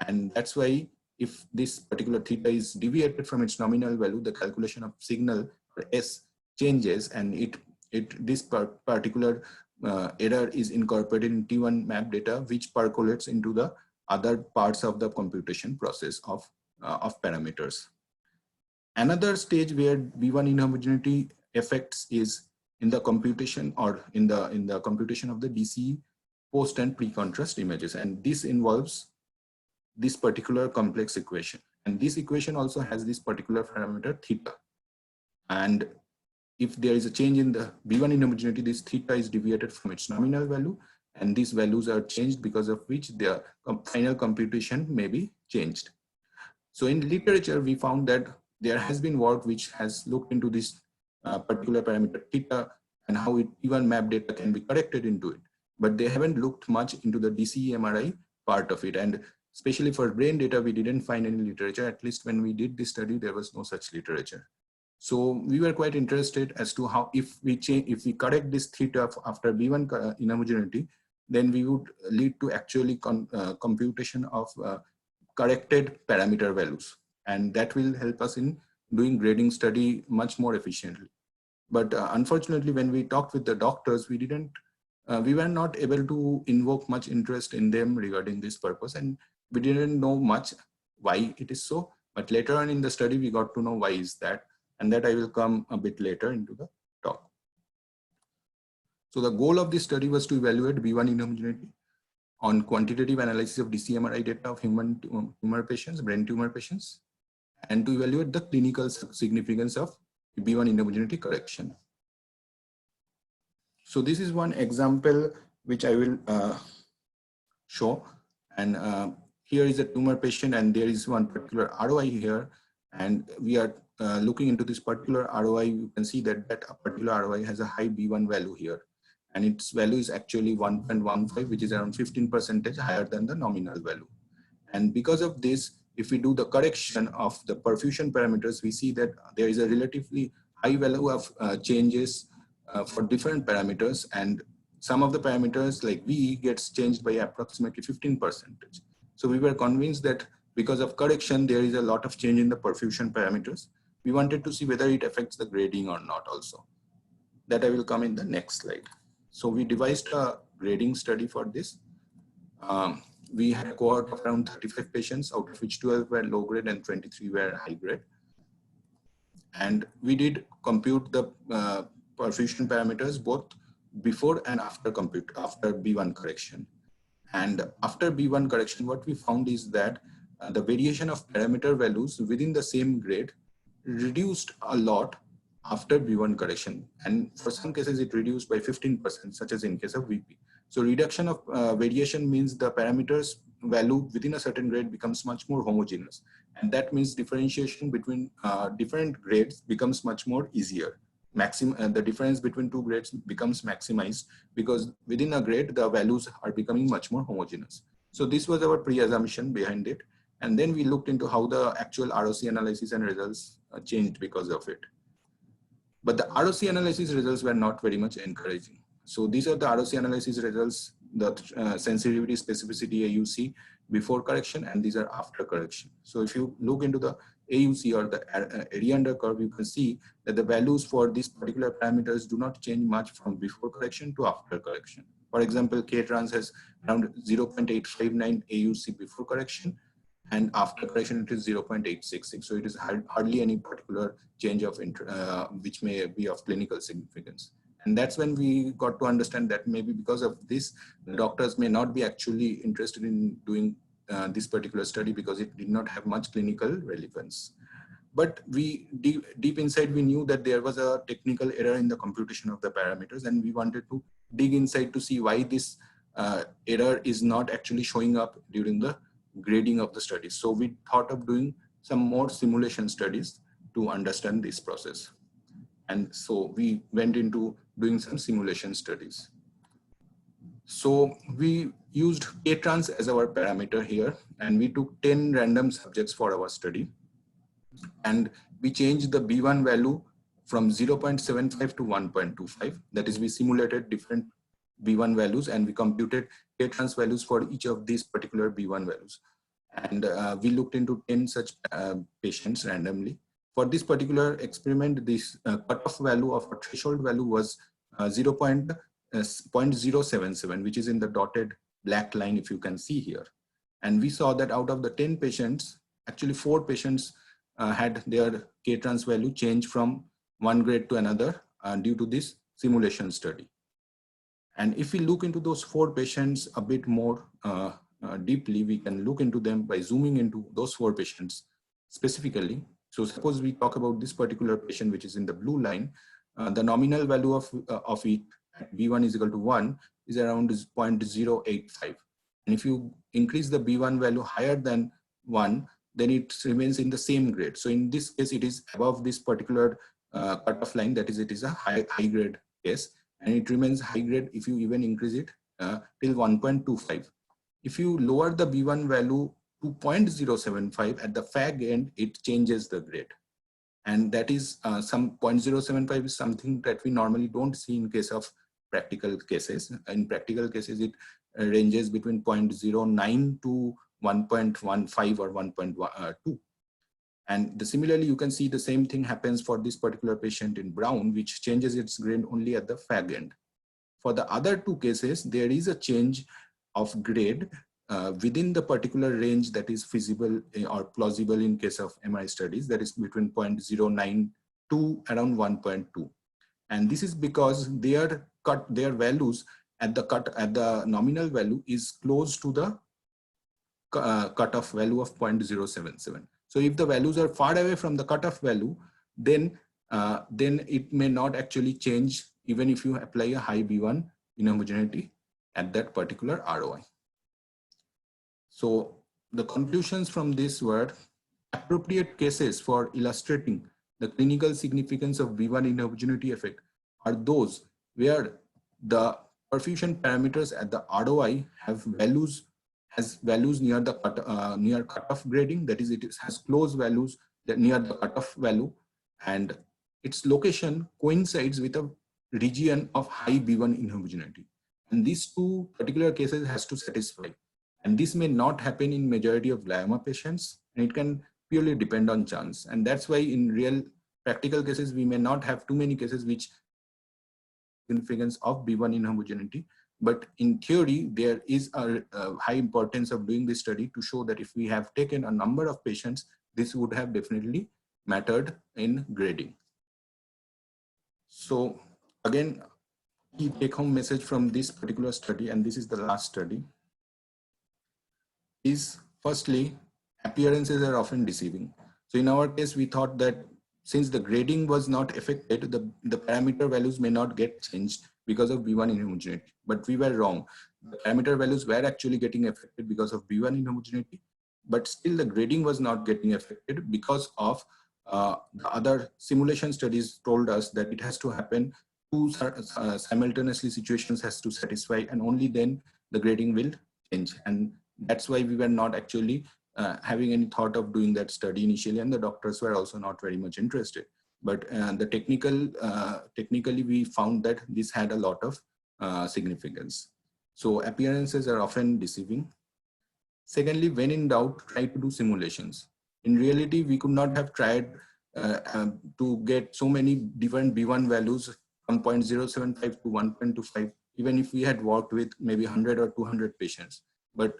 And that's why if this particular theta is deviated from its nominal value, the calculation of signal or S changes, and this particular error is incorporated in T1 map data, which percolates into the other parts of the computation process of parameters. Another stage where B1 inhomogeneity affects is in the computation or in the computation of the DCE post and pre-contrast images, and this involves this particular complex equation, and this equation also has this particular parameter theta, and if there is a change in the B1 inhomogeneity, this theta is deviated from its nominal value, and these values are changed, because of which the final computation may be changed. So in literature, we found that there has been work which has looked into this particular parameter theta and how T1 map data can be corrected into it, but they haven't looked much into the DCE MRI part of it, and especially for brain data, we didn't find any literature. At least when we did this study, there was no such literature. So we were quite interested as to how, if we correct this theta after B1 inhomogeneity, then we would lead to actually computation of corrected parameter values, and that will help us in doing grading study much more efficiently. But unfortunately, when we talked with the doctors, we were not able to invoke much interest in them regarding this purpose, and we didn't know much why it is so. But later on in the study, we got to know why is that, and that I will come a bit later into the talk. So the goal of this study was to evaluate B1 inhomogeneity on quantitative analysis of DCMRI data of human tumor patients, brain tumor patients, and to evaluate the clinical significance of B1 inhomogeneity correction. So this is one example which I will show, and here is a tumor patient, and there is one particular ROI here, and we are looking into this particular ROI. You can see that that particular ROI has a high B1 value here, and its value is actually 1.15, which is around 15% higher than the nominal value. And because of this, if we do the correction of the perfusion parameters, we see that there is a relatively high value of changes for different parameters, and some of the parameters like V gets changed by approximately 15%. So we were convinced that because of correction, there is a lot of change in the perfusion parameters. We wanted to see whether it affects the grading or not also. That I will come in the next slide. So we devised a grading study for this. We had a cohort of around 35 patients, out of which 12 were low grade and 23 were high grade. And we did compute the perfusion parameters both before and after B1 correction. And after B1 correction, what we found is that the variation of parameter values within the same grade reduced a lot after B1 correction. And for some cases, it reduced by 15%, such as in case of VP. So reduction of variation means the parameters value within a certain grade becomes much more homogeneous. And that means differentiation between different grades becomes much more easier. The difference between two grades becomes maximized because within a grade, the values are becoming much more homogeneous. So this was our pre-assumption behind it. And then we looked into how the actual ROC analysis and results changed because of it. But the ROC analysis results were not very much encouraging. So these are the ROC analysis results, the sensitivity, specificity, AUC before correction, and these are after correction. So if you look into the AUC or the area under curve, you can see that the values for these particular parameters do not change much from before correction to after correction. For example, K-trans has around 0.859 AUC before correction, and after correction it is 0.866. So it is hardly any particular change of which may be of clinical significance. And that's when we got to understand that maybe because of this, the doctors may not be actually interested in doing this particular study because it did not have much clinical relevance. But we deep inside, we knew that there was a technical error in the computation of the parameters, and we wanted to dig inside to see why this error is not actually showing up during the grading of the studies. So we thought of doing some more simulation studies to understand this process. And so we went into doing some simulation studies. So we used K-trans as our parameter here, and we took 10 random subjects for our study. And we changed the B1 value from 0.75 to 1.25. That is, we simulated different B1 values and we computed K-trans values for each of these particular B1 values. And we looked into 10 such patients randomly. For this particular experiment, this cutoff value of a threshold value was 0.077, which is in the dotted black line, if you can see here. And we saw that out of the 10 patients, actually 4 patients had their K-trans value change from one grade to another due to this simulation study. And if we look into those 4 patients a bit more deeply, we can look into them by zooming into those 4 patients specifically. So suppose we talk about this particular patient, which is in the blue line, the nominal value of it at B1 is equal to 1 is around 0.085. And if you increase the B1 value higher than 1, then it remains in the same grade. So in this case, it is above this particular cutoff line, that is, it is a high grade case, and it remains high grade if you even increase it till 1.25. If you lower the B1 value to 0.075 at the fag end, it changes the grade. And that is some 0.075 is something that we normally don't see in case of practical cases. In practical cases, it ranges between 0.09 to 1.15 or 1.2. And similarly, you can see the same thing happens for this particular patient in brown, which changes its grade only at the fag end. For the other 2 cases, there is a change of grade within the particular range that is feasible or plausible in case of MRI studies, that is between 0.09 to around 1.2. And this is because their values at the nominal value is close to the cutoff value of 0.077. So if the values are far away from the cutoff value, then it may not actually change even if you apply a high B1 inhomogeneity at that particular ROI. So the conclusions from this were appropriate cases for illustrating the clinical significance of B1 inhomogeneity effect are those where the perfusion parameters at the ROI have values near the near cutoff grading, that is, it has close values that near the cutoff value, and its location coincides with a region of high B1 inhomogeneity. And these 2 particular cases has to satisfy. And this may not happen in majority of glioma patients, and it can purely depend on chance. And that's why in real practical cases, we may not have too many cases which significance of B1 inhomogeneity. But in theory, there is a high importance of doing this study to show that if we have taken a number of patients, this would have definitely mattered in grading. So again, key take-home message from this particular study, and this is the last study, is firstly, appearances are often deceiving. So in our case, we thought that since the grading was not affected, the parameter values may not get changed because of B1 inhomogeneity. But we were wrong. The parameter values were actually getting affected because of B1 inhomogeneity, but still the grading was not getting affected because of the other simulation studies told us that it has to happen 2 simultaneously situations has to satisfy, and only then the grading will change. And that's why we were not actually having any thought of doing that study initially, and the doctors were also not very much interested. But technically we found that this had a lot of significance. So appearances are often deceiving. Secondly, when in doubt, try to do simulations. In reality, we could not have tried to get so many different B1 values from 0.075 to 1.25, even if we had worked with maybe 100 or 200 patients. But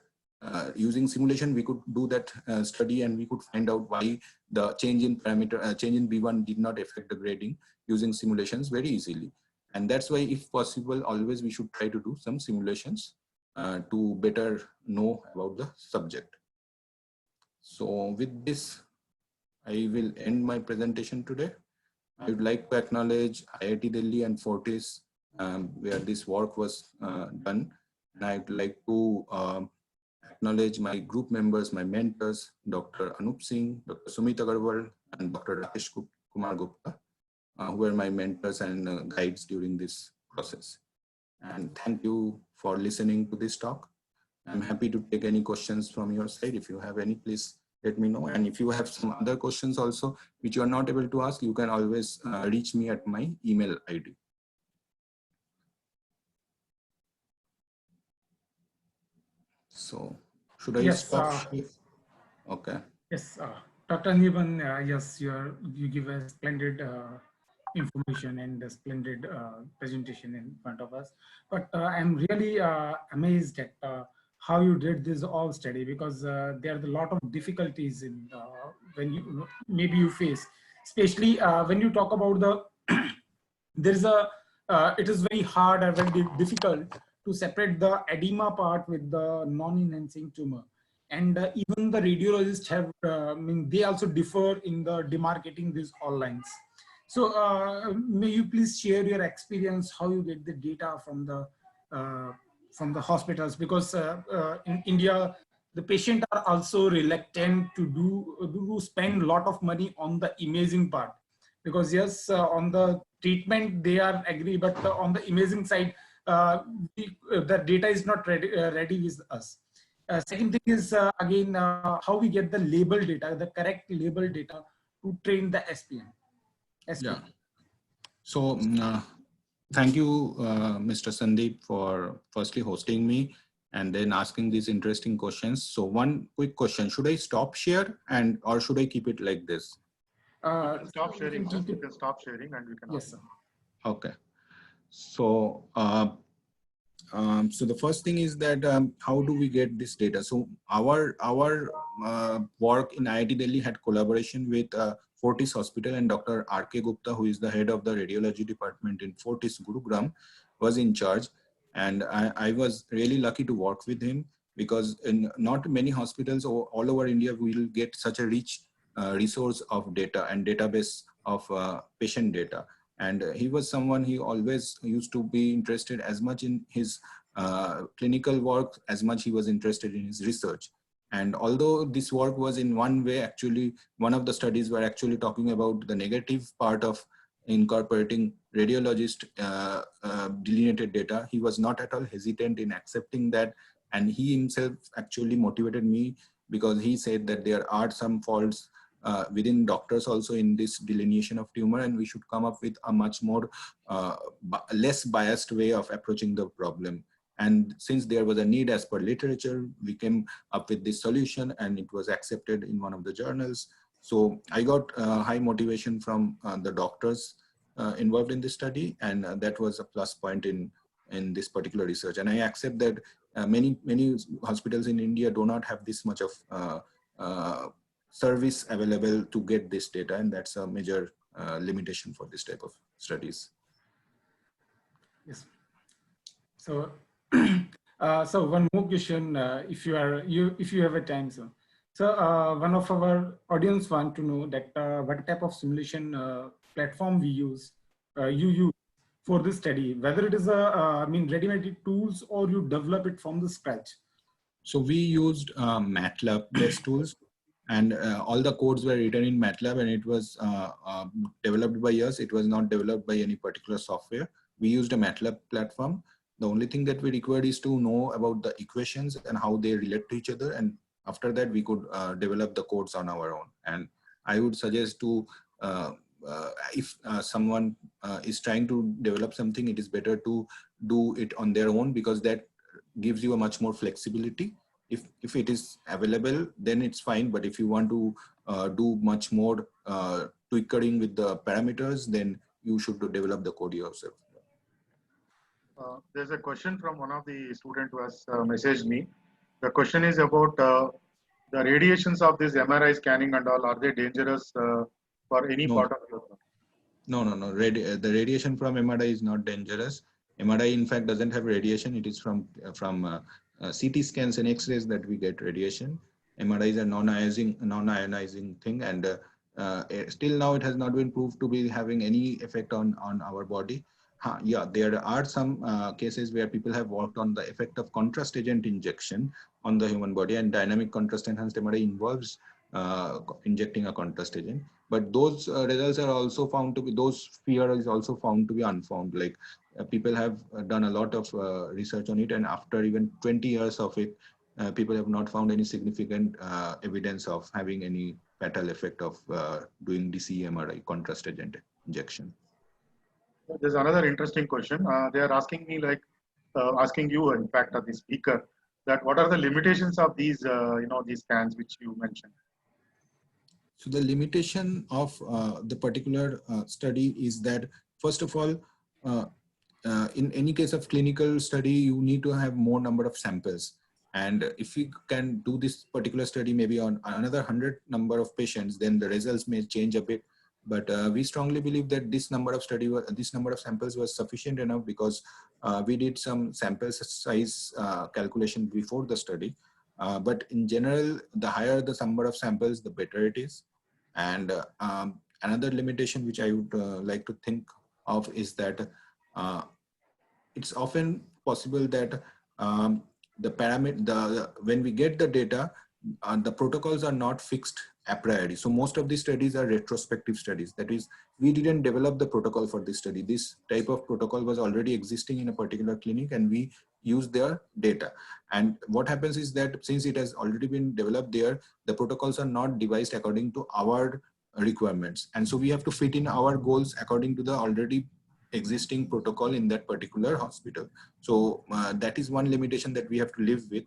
using simulation, we could do that study, and we could find out why the change in parameter, change in B1 did not affect the grading using simulations very easily. And that's why, if possible, always we should try to do some simulations to better know about the subject. So with this, I will end my presentation today. I would like to acknowledge IIT Delhi and Fortis, where this work was done. And I'd like to acknowledge my group members, my mentors, Dr. Anup Singh, Dr. Sumit Agarwal, and Dr. Rakesh Kumar Gupta, who were my mentors and guides during this process. And thank you for listening to this talk. I'm happy to take any questions from your side. If you have any, please let me know. And if you have some other questions also, which you are not able to ask, you can always reach me at my email ID. So should I stop? Okay. Yes, Dr. Niban, yes, you give a splendid information and a splendid presentation in front of us. But I'm really amazed at how you did this all study, because there are a lot of difficulties in when you maybe you face, especially when you talk about the there's a it is very hard or very difficult to separate the edema part with the non-enhancing tumor. And even the radiologists have, I mean, they also differ in the demarcating these all lines. So may you please share your experience, how you get the data from the hospitals, because in India, the patient are also reluctant to spend a lot of money on the imaging part, because yes, on the treatment they are agree, but on the imaging side, the data is not ready with us. Second thing is, again, how we get the label data, the correct label data to train the SPM. Yeah. So thank you, Mr. Sandeep, for firstly hosting me and then asking these interesting questions. So one quick question: should I stop share or should I keep it like this? Stop sharing. You can stop sharing and we can. Yes, sir. Okay. So. So the first thing is that how do we get this data? So our work in IIT Delhi had collaboration with Fortis Hospital, and Dr. R.K. Gupta, who is the head of the radiology department in Fortis Gurugram, was in charge. And I was really lucky to work with him, because in not many hospitals all over India will get such a rich resource of data and database of patient data. And he was someone, he always used to be interested as much in his clinical work as much he was interested in his research. And although this work was in one way, actually, one of the studies were actually talking about the negative part of incorporating radiologist delineated data, he was not at all hesitant in accepting that. And he himself actually motivated me, because he said that there are some faults within doctors also in this delineation of tumor, and we should come up with a much more less biased way of approaching the problem. And since there was a need as per literature, we came up with this solution, and it was accepted in one of the journals. So I got high motivation from the doctors involved in this study, and that was a plus point in this particular research. And I accept that many hospitals in India do not have this much of service available to get this data, and that's a major limitation for this type of studies. Yes. So, so one more question, if you have a time, sir. So one of our audience want to know that what type of simulation platform we use, you use for this study, whether it is I mean, ready-made tools or you develop it from the scratch. So we used MATLAB-based tools. And all the codes were written in MATLAB, and it was developed by us. It was not developed by any particular software. We used a MATLAB platform. The only thing that we required is to know about the equations and how they relate to each other. And after that, we could develop the codes on our own. And I would suggest to, if someone is trying to develop something, it is better to do it on their own, because that gives you a much more flexibility. If it is available, then it's fine. But if you want to do much more tweaking with the parameters, then you should develop the code yourself. There's a question from one of the students who has messaged me. The question is about the radiations of this MRI scanning and all. Are they dangerous for any No, part of your body? no. The radiation from MRI is not dangerous. MRI, in fact, doesn't have radiation. It is from CT scans and X-rays that we get radiation. MRI is a non-ionizing thing, and still now it has not been proved to be having any effect on our body. Yeah, there are some cases where people have worked on the effect of contrast agent injection on the human body, and dynamic contrast enhanced MRI involves injecting a contrast agent. But those results are also found to be, those fear is also found to be unfound. Like people have done a lot of research on it, and after even 20 years of it, people have not found any significant evidence of having any fatal effect of doing DC MRI contrast agent injection. There's another interesting question. They are asking me, like, asking you, in fact, the speaker, that what are the limitations of these, these scans which you mentioned? So the limitation of the particular study is that, first of all, in any case of clinical study, you need to have more number of samples. And if we can do this particular study maybe on another 100 number of patients, then the results may change a bit. But we strongly believe that this number of samples was sufficient enough, because we did some sample size calculation before the study. But in general, the higher the number of samples, the better it is. And another limitation which I would like to think of is that it's often possible that when we get the data, the protocols are not fixed a priori. So most of these studies are retrospective studies. That is, we didn't develop the protocol for this study. This type of protocol was already existing in a particular clinic, and we use their data. And what happens is that since it has already been developed there, the protocols are not devised according to our requirements. And so we have to fit in our goals according to the already existing protocol in that particular hospital. So that is one limitation that we have to live with.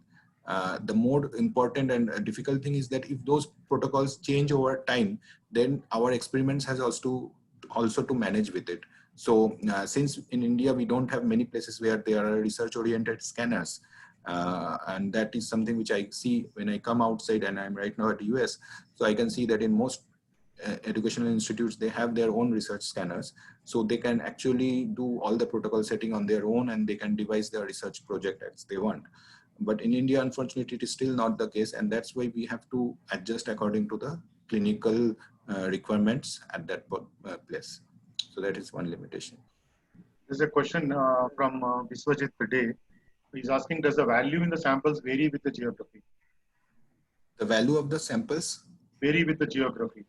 The more important and difficult thing is that if those protocols change over time, then our experiments has also to manage with it. So since in India, we don't have many places where there are research-oriented scanners, and that is something which I see when I come outside, and I'm right now at the US. So I can see that in most educational institutes, they have their own research scanners. So they can actually do all the protocol setting on their own, and they can devise their research project as they want. But in India, unfortunately, it is still not the case. And that's why we have to adjust according to the clinical requirements at that place. So that is one limitation. There's a question from Viswajit today. He's asking, does the value in the samples vary with the geography? The value of the samples? Vary with the geography.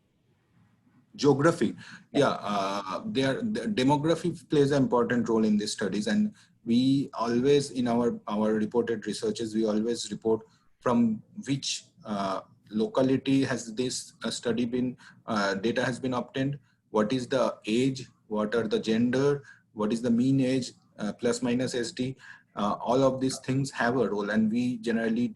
Geography. Yeah, the demography plays an important role in these studies. And we always, in our reported researches, we always report from which locality has this study been, data has been obtained, what is the age, what are the gender, what is the mean age, plus minus SD. All of these things have a role, and we generally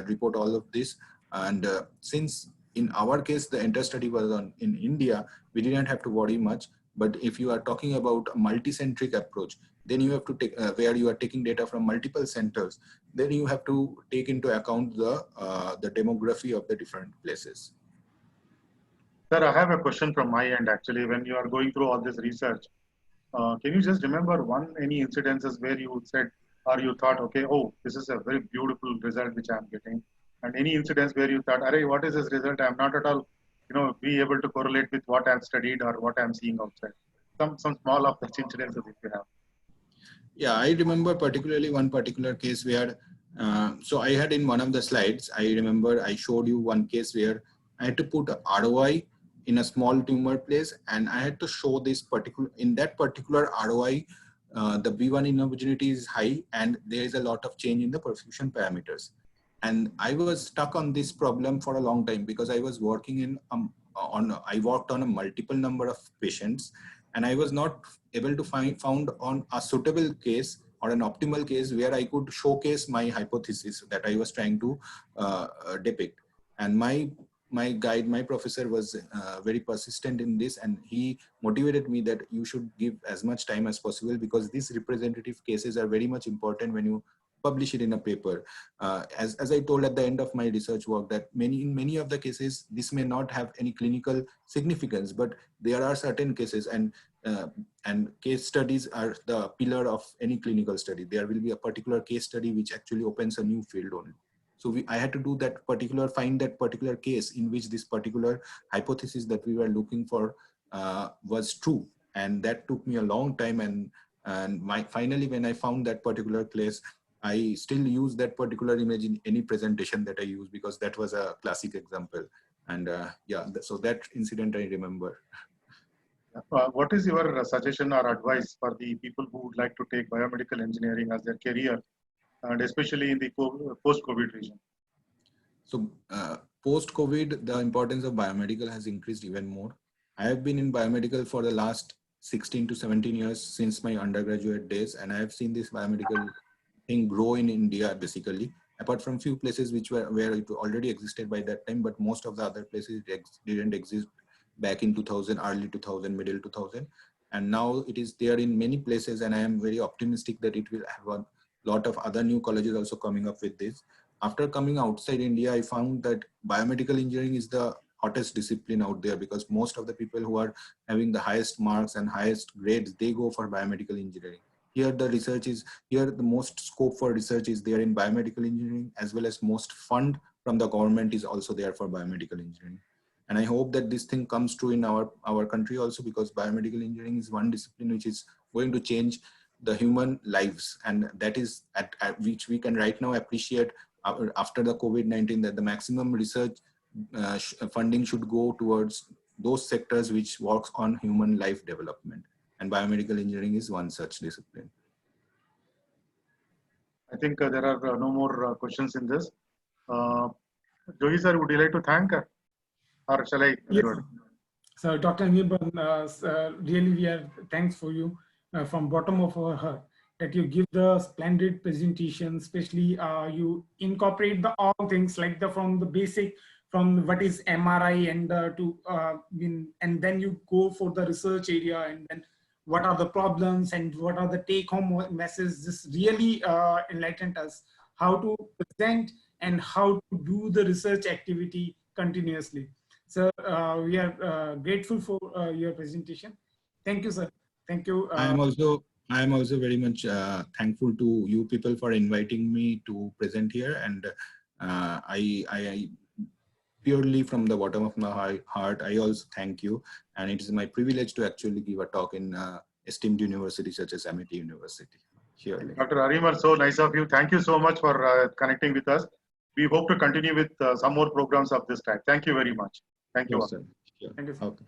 report all of this. And since in our case, the entire study was in India, we didn't have to worry much. But if you are talking about a multi-centric approach, then you have to take, where you are taking data from multiple centers, then you have to take into account the demography of the different places. Sir, I have a question from my end, actually. When you are going through all this research, can you just remember any incidences where you said, or you thought, okay, oh, this is a very beautiful result which I'm getting. And any incidents where you thought, array, what is this result? I'm not at all, be able to correlate with what I've studied or what I'm seeing outside. Some small of such incidences if you have. Yeah, I remember particularly one particular case where, so I had in one of the slides, I remember I showed you one case where I had to put a ROI in a small tumor place, and I had to show this in that particular ROI, the B1 inhomogeneity is high, and there is a lot of change in the perfusion parameters. And I was stuck on this problem for a long time, because I was working I worked on a multiple number of patients, and I was not able to found on a suitable case or an optimal case where I could showcase my hypothesis that I was trying to depict. And my professor was very persistent in this, and he motivated me that you should give as much time as possible, because these representative cases are very much important when you publish it in a paper. As I told at the end of my research work, that in many of the cases, this may not have any clinical significance, but there are certain cases, and case studies are the pillar of any clinical study. There will be a particular case study which actually opens a new field only. So I had to do find that particular case in which this particular hypothesis that we were looking for was true. And that took me a long time. And finally, when I found that particular place, I still use that particular image in any presentation that I use, because that was a classic example. And so that incident I remember. What is your suggestion or advice for the people who would like to take biomedical engineering as their career, and especially in the post-COVID region? So post-COVID, the importance of biomedical has increased even more. I have been in biomedical for the last 16 to 17 years since my undergraduate days, and I have seen this biomedical thing grow in India basically, apart from few places where it already existed by that time, but most of the other places didn't exist back in 2000, early 2000, middle 2000. And now it is there in many places, and I am very optimistic that it will have a lot of other new colleges also coming up with this. After coming outside India, I found that biomedical engineering is the hottest discipline out there, because most of the people who are having the highest marks and highest grades, they go for biomedical engineering. Here the most scope for research is there in biomedical engineering, as well as most fund from the government is also there for biomedical engineering. And I hope that this thing comes true in our country also, because biomedical engineering is one discipline which is going to change the human lives. And that is at which we can right now appreciate after the COVID-19, that the maximum research funding should go towards those sectors which works on human life development. And biomedical engineering is one such discipline. I think there are no more questions in this. Jogi sir, would you like to thank her? Or shall I? Yes. So Dr. Nirban, really we are thanks for you from bottom of our heart that you give the splendid presentation, especially you incorporate all things like from the basic, from what is MRI and then you go for the research area, and then what are the problems and what are the take-home messages. This really enlightened us how to present and how to do the research activity continuously. So we are grateful for your presentation. Thank you, sir. Thank you. I am also very much thankful to you people for inviting me to present here, and I purely from the bottom of my heart, I also thank you, and it is my privilege to actually give a talk in esteemed university such as Amity University. Surely. Dr. Arimar, so nice of you. Thank you so much for connecting with us. We hope to continue with some more programs of this type. Thank you very much. Thank you. Yes, sir. Sure. Thank you, sir. Okay.